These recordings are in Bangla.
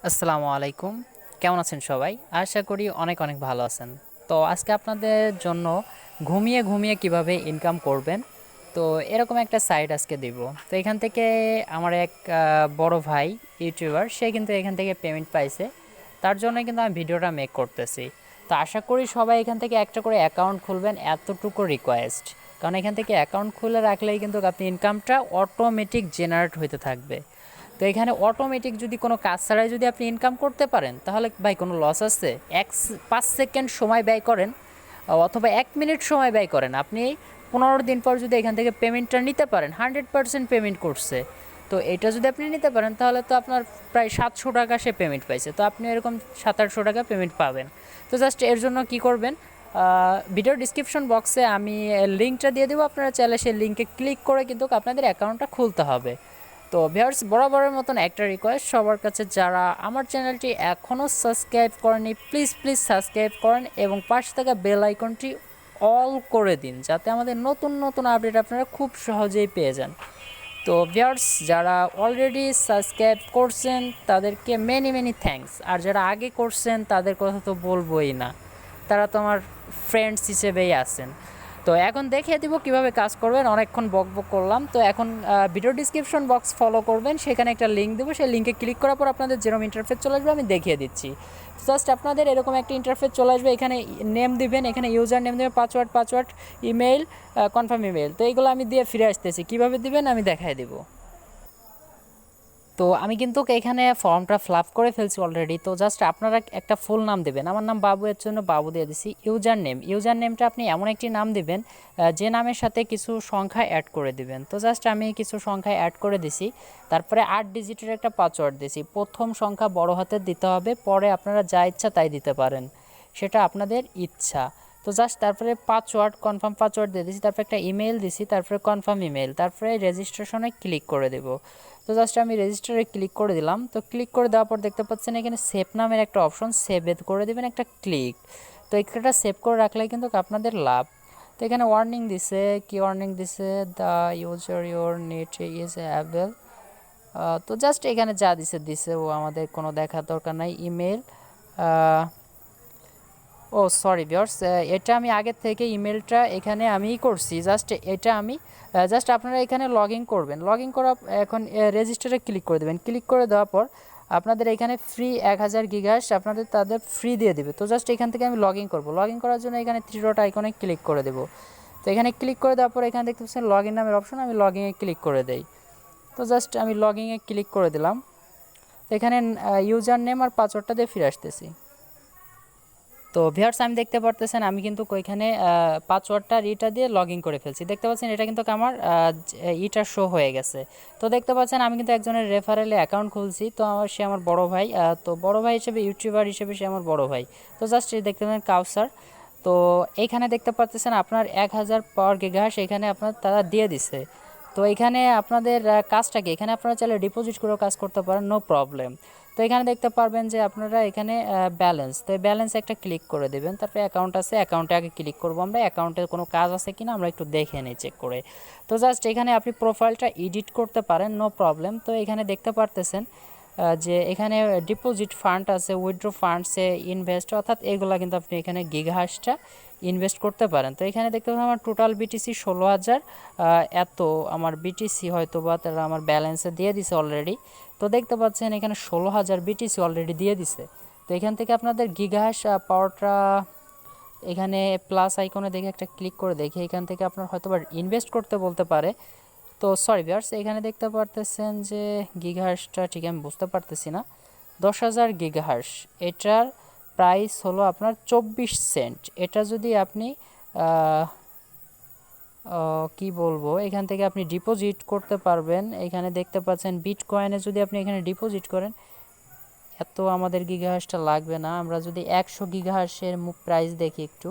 আসসালামু আলাইকুম। কেমন আছেন সবাই? আশা করি অনেক অনেক ভালো আছেন। তো আজকে আপনাদের জন্য ঘুমিয়ে ঘুমিয়ে কিভাবে ইনকাম করবেন, তো এরকম একটা সাইট আজকে দিব। তো এখান থেকে আমার এক বড় ভাই ইউটিউবার, সে কিন্তু এখান থেকে পেমেন্ট পাইছে। তার জন্য কিন্তু আমি ভিডিওটা মেক করতেছি। তো আশা করি সবাই এখান থেকে একটা করে অ্যাকাউন্ট খুলবেন, এতটুকু রিকোয়েস্ট। কারণ এখান থেকে অ্যাকাউন্ট খুলে রাখলেই কিন্তু আপনি ইনকামটা অটোমেটিক জেনারেট হতে থাকবে। তো এখানে অটোমেটিক যদি কোনো কাজ ছাড়াই যদি আপনি ইনকাম করতে পারেন, তাহলে ভাই কোনো লস আছে? 5 সেকেন্ড সময় ব্যয় করেন অথবা 1 মিনিট সময় ব্যয় করেন, আপনি 15 দিন পর যদি এখান থেকে পেমেন্টটা নিতে পারেন, 100% পেমেন্ট করছে। তো এটা যদি আপনি নিতে পারেন তাহলে তো আপনার প্রায় 700 টাকা সে পেমেন্ট পাইছে, তো আপনি এরকম 700-800 টাকা পেমেন্ট পাবেন। তো জাস্ট এর জন্য কি করবেন, ভিডিও ডিসক্রিপশন বক্সে আমি লিঙ্কটা দিয়ে দেবো, আপনারা চাইলে সেই লিঙ্কে ক্লিক করে কিন্তু আপনাদের অ্যাকাউন্টটা খুলতে হবে। তো ভিউয়ার্স, বরাবরের মতন একটা রিকোয়েস্ট সবার কাছে, যারা আমার চ্যানেলটি এখনও সাবস্ক্রাইব করেনি প্লিজ প্লিজ সাবস্ক্রাইব করেন এবং পাশে থাকা বেল আইকনটি অল করে দিন, যাতে আমাদের নতুন নতুন আপডেট আপনারা খুব সহজেই পেয়ে যান। তো ভিউয়ার্স, যারা অলরেডি সাবস্ক্রাইব করছেন তাদেরকে মেনি মেনি থ্যাঙ্কস, আর যারা আগে করছেন তাদের কথা তো বলবোই না, তারা তো আমার ফ্রেন্ডস হিসেবেই আছেন। তো এখন দেখিয়ে দিব কিভাবে কাজ করবেন। অনেকক্ষণ বকবক করলাম, তো এখন ভিডিও ডিসক্রিপশন বক্স ফলো করবেন, সেখানে একটা লিঙ্ক দেবো, সেই লিঙ্কে ক্লিক করার পর আপনাদের যেরকম ইন্টারফেস চলে আসবে আমি দেখিয়ে দিচ্ছি। জাস্ট আপনাদের এরকম একটা ইন্টারফেস চলে আসবে, এখানে নেম দিবেন, এখানে ইউজার নেম দেবেন, পাসওয়ার্ড, ইমেইল, কনফার্ম ইমেইল। তো এইগুলো আমি দিয়ে ফিরে আসতেছি, কীভাবে দিবেন আমি দেখাই দেবো। তো আমি কিন্তু এখানে ফর্মটা ফিল করে ফেলছি অলরেডি। তো জাস্ট আপনারা একটা ফুল নাম দেবেন, আমার নাম বাবু, এর জন্য বাবু দিয়ে দিছি। ইউজার নেমটা আপনি এমন একটি নাম দিবেন যে নামের সাথে কিছু সংখ্যা অ্যাড করে দিবেন। তো জাস্ট আমি কিছু সংখ্যা অ্যাড করে দিছি, তারপরে 8 ডিজিটের একটা পাসওয়ার্ড দিছি। প্রথম সংখ্যা বড় হাতের দিতে হবে, পরে আপনারা যা ইচ্ছা তাই দিতে পারেন, সেটা আপনাদের ইচ্ছা। তো জাস্ট তারপরে কনফার্ম পাসওয়ার্ড দিয়ে দিছি, তারপরে একটা ইমেল দিছি, তারপরে কনফার্ম ইমেল, তারপরে রেজিস্ট্রেশনে ক্লিক করে দেব। তো জাস্ট আমি রেজিস্টারে ক্লিক করে দিলাম। তো ক্লিক করে দেওয়ার পর দেখতে পাচ্ছেন এখানে সেভ নামের একটা অপশন, সেভ করে দেবেন একটা ক্লিক। তো এখানটা সেভ করে রাখলে কিন্তু আপনাদের লাভ। তো এখানে ওয়ার্নিং দিছে, কি ওয়ার্নিং দিছে, the user your net is avail. তো জাস্ট এখানে যা দিছে ও আমাদের কোনো দেখার দরকার নাই। ইমেল, ও সরি ভিউয়ার্স, এটা আমি আগের থেকে ইমেলটা এখানে আমি করছি, জাস্ট এটা আমি জাস্ট আপনারা এখানে লগ ইন করবেন। লগ ইন করা এখন রেজিস্টারে ক্লিক করে দেবেন। ক্লিক করে দেওয়ার পর আপনাদের এখানে ফ্রি 1000 গিগাস আপনাদের তাদের ফ্রি দিয়ে দেবে। তো জাস্ট এখান থেকে আমি লগ ইন করবো। লগ ইন করার জন্য এখানে 3 ডট আইকনে ক্লিক করে দেবো। তো এখানে ক্লিক করে দেওয়ার পর এখানে দেখতে পাচ্ছেন লগ ইন নামের অপশন, আমি লগ ইনে ক্লিক করে দেই। তো জাস্ট আমি লগ ইনে ক্লিক করে দিলাম। তো এখানে ইউজার নেম আর পাসওয়ার্ডটা দিয়ে ফিরে আসতেছি। তো ভিউয়ার্স, আমি দেখতে পারতেছেন আমি কিন্তু ওইখানে পাসওয়ার্ডটা ইটা দিয়ে লগ ইন করে ফেলছি। দেখতে পাচ্ছেন এটা কিন্তু আমার ইটা শো হয়ে গেছে। তো দেখতে পাচ্ছেন আমি কিন্তু একজনের রেফারেলে অ্যাকাউন্ট খুলছি। তো সে আমার বড় ভাই, তো বড় ভাই হিসেবে, ইউটিউবার হিসেবে সে আমার বড় ভাই। তো জাস্ট দেখতে পাচ্ছেন কাউসার। তো এইখানে দেখতে পাচ্ছেন আপনার 1000 পার গিগাহার্স এখানে আপনার তারা দিয়ে দিছে। তো এখানে আপনাদের কাজটা কি, এখানে আপনারা চাইলে ডিপোজিট করেও কাজ করতে পারেন, নো প্রবলেম। তো এখানে দেখতে পারবেন যে আপনারা এখানে ব্যালেন্স, তো ব্যালেন্স একটা ক্লিক করে দেবেন। তারপরে অ্যাকাউন্ট আছে, অ্যাকাউন্টে আগে ক্লিক করবো আমরা, অ্যাকাউন্টে কোনো কাজ আছে কিনা আমরা একটু দেখে নিই চেক করে। তো জাস্ট এখানে আপনি প্রোফাইলটা এডিট করতে পারেন, নো প্রবলেম। তো এখানে দেখতে পারতেছেন যে এখানে ডিপোজিট ফান্ড আছে, উইথড্র ফান্ডসে ইনভেস্ট, অর্থাৎ এগুলা কিন্তু আপনি এখানে গিগাহার্সটা ইনভেস্ট করতে পারেন। তো এখানে দেখতে পাচ্ছেন আমার টোটাল বিটিসি 16,000, এত আমার বিটিসি হয়তো বা তারা আমার ব্যালেন্সে দিয়ে দিছে অলরেডি। তো দেখতে পাচ্ছেন এখানে 16,000 বিটিসি অলরেডি দিয়ে দিছে। তো এখান থেকে আপনাদের গিগাহার্স পাওয়ারটা এখানে প্লাস আইকনে দেখে একটা ক্লিক করে দেখি, এখান থেকে আপনার হয়তো বা ইনভেস্ট করতে বলতে পারে। তো সরি ভিউয়ার্স, এখানে দেখতে পারতেছেন যে গিগাহার্সটা ঠিক আমি বুঝতে পারতেছি না। 10,000 গিগাহার্স, এটার প্রাইস হলো আপনার 24 সেন্ট। এটা যদি আপনি কি বলবো, এখান থেকে আপনি ডিপোজিট করতে পারবেন। এখানে দেখতে পাচ্ছেন বিটকয়েনে যদি আপনি এখানে ডিপোজিট করেন, এত আমাদের গিগাহার্সটা লাগবে না। আমরা যদি 100 গিগাহার্সের প্রাইস দেখি একটু,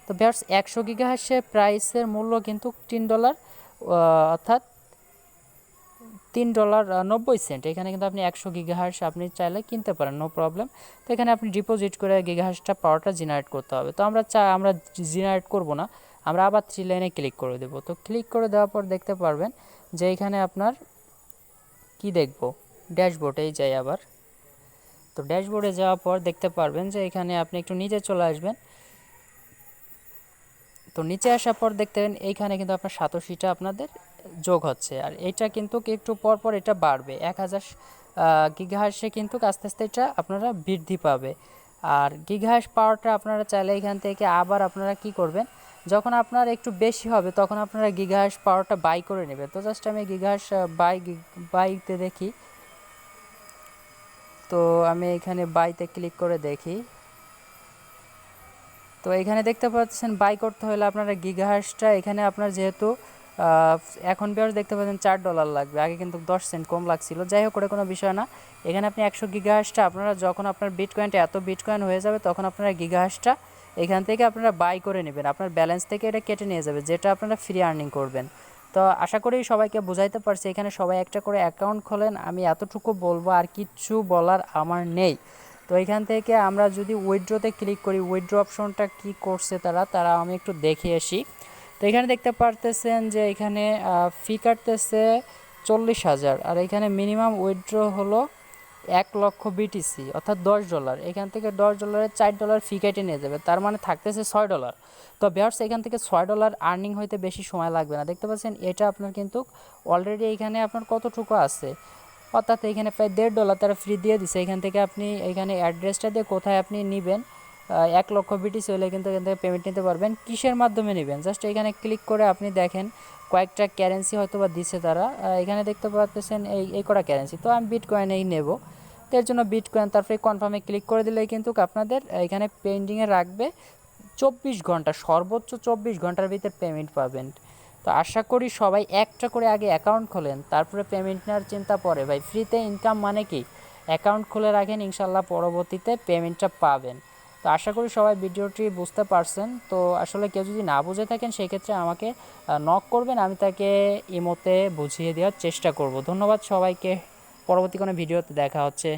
তো ভিউয়ার্স 100 গিগাহার্সের প্রাইসের মূল্য কিন্তু $3, অর্থাৎ $3.90। এখানে কিন্তু আপনি 100 গিগাহার্স আপনি চাইলে কিনতে পারেন, নো প্রবলেম। তো এখানে আপনি ডিপোজিট করে গিগাহার্সটা পাওয়ারটা জেনারেট করতে হবে। তো আমরা জেনারেট করব না, আমরা আবার 3 লাইনে ক্লিক করে দেব। তো ক্লিক করে দেওয়ার পর দেখতে পারবেন যে এখানে আপনার কি দেখব, ড্যাশবোর্ডেই যাই আবার। তো ড্যাশবোর্ডে যাওয়ার পর দেখতে পারবেন যে এখানে আপনি একটু নিচে চলে আসবেন। তো নিচে আসার পর দেখতে পাবেন এইখানে কিন্তু আপনার সাতোশিটা আপনাদের যোগ হচ্ছে, আর এটা কিন্তু একটু পর পর এটা বাড়বে। 1000 গিগাহার্সে কিন্তু আস্তে আস্তে এটা আপনারা বৃদ্ধি পাবে। আর গিগাহার্স পাওয়ারটা আপনারা চাইলে এখান থেকে আবার আপনারা কি করবেন, যখন আপনার একটু বেশি হবে তখন আপনারা গিগাহার্স পাওয়ারটা বাই করে নেবেন। তো জাস্ট আমি গিগাহার্স বাইতে দেখি। তো আমি এখানে বাইতে ক্লিক করে দেখি। তো এখানে দেখতে পাচ্ছেন বাই করতে হলে আপনারা গিগাহার্সটা এখানে আপনার যেহেতু এখন বিয়ার দেখতে পাচ্ছেন $4 লাগবে, আগে কিন্তু 10 সেন্ট কম লাগছিল। যাই হোক, কোনো বিষয় না। এখানে আপনি 100 গিগাহার্সটা আপনারা যখন আপনার বিটকয়েনটা এত বিটকয়েন হয়ে যাবে তখন আপনারা গিগাহার্সটা এখান থেকে আপনারা বাই করে নেবেন, আপনার ব্যালেন্স থেকে এটা কেটে নিয়ে যাবে, যেটা আপনারা ফ্রি আর্নিং করবেন। তো আশা করি সবাইকে বুঝাইতে পারছি। এখানে সবাই একটা করে অ্যাকাউন্ট খোলেন, আমি এতটুকু বলবো, আর কিচ্ছু বলার আমার নেই। তো এখান থেকে আমরা যদি উইথড্রোতে ক্লিক করি, উইথড্রো অপশনটা কি করছে তারা আমি একটু দেখে আসি। তো এখানে দেখতে পারতেছেন যে এখানে ফি কাটতেছে 40,000, আর এখানে মিনিমাম উইথড্রো হলো 1,00,000 বিটিসি অর্থাৎ $10। এখান থেকে $10 $4 ফি কেটে নিয়ে যাবে, তার মানে থাকতেছে $6। তো ভিউয়ার্স, এখান থেকে $6 আর্নিং হইতে বেশি সময় লাগবে না। দেখতে পাচ্ছেন এটা আপনার কিন্তু অলরেডি এখানে আপনার কতটুকু আছে, অর্থাৎ এখানে প্রায় $1.5 তারা ফ্রি দিয়ে দিছে। এখান থেকে আপনি এখানে অ্যাড্রেসটা দিয়ে কোথায় আপনি নেবেন, 1,00,000 বিটিসি হলে কিন্তু এখান থেকে পেমেন্ট নিতে পারবেন। কিসের মাধ্যমে নেবেন, জাস্ট এখানে ক্লিক করে আপনি দেখেন কয়েকটা কারেন্সি হয়তো বা দিচ্ছে তারা। এখানে দেখতে পাচ্ছেন এই কটা কারেন্সি, তো আমি বিটকয়েনেই নেব। তো এর জন্য বিটকয়েন, তারপরে কনফার্মে ক্লিক করে দিলেই কিন্তু আপনাদের এখানে পেন্ডিংয়ে রাখবে 24 ঘন্টা, সর্বোচ্চ 24 ঘন্টার ভিতরে পেমেন্ট পাবেন। তো আশা করি সবাই একটা করে আগে অ্যাকাউন্ট খোলেন, তারপরে পেমেন্ট নেওয়ার চিন্তা পরে। ভাই, ফ্রিতে ইনকাম মানে কি, অ্যাকাউন্ট খুলে রাখেন, ইনশাল্লাহ পরবর্তীতে পেমেন্টটা পাবেন। তো আশা করি সবাই ভিডিওটি বুঝতে পারছেন। তো আসলে কেউ যদি না বুঝে থাকেন সেক্ষেত্রে আমাকে নক করবেন, আমি তাকে ইমোতে বুঝিয়ে দেওয়ার চেষ্টা করব। ধন্যবাদ সবাইকে, পরবর্তী কোনো ভিডিওতে দেখা হচ্ছে।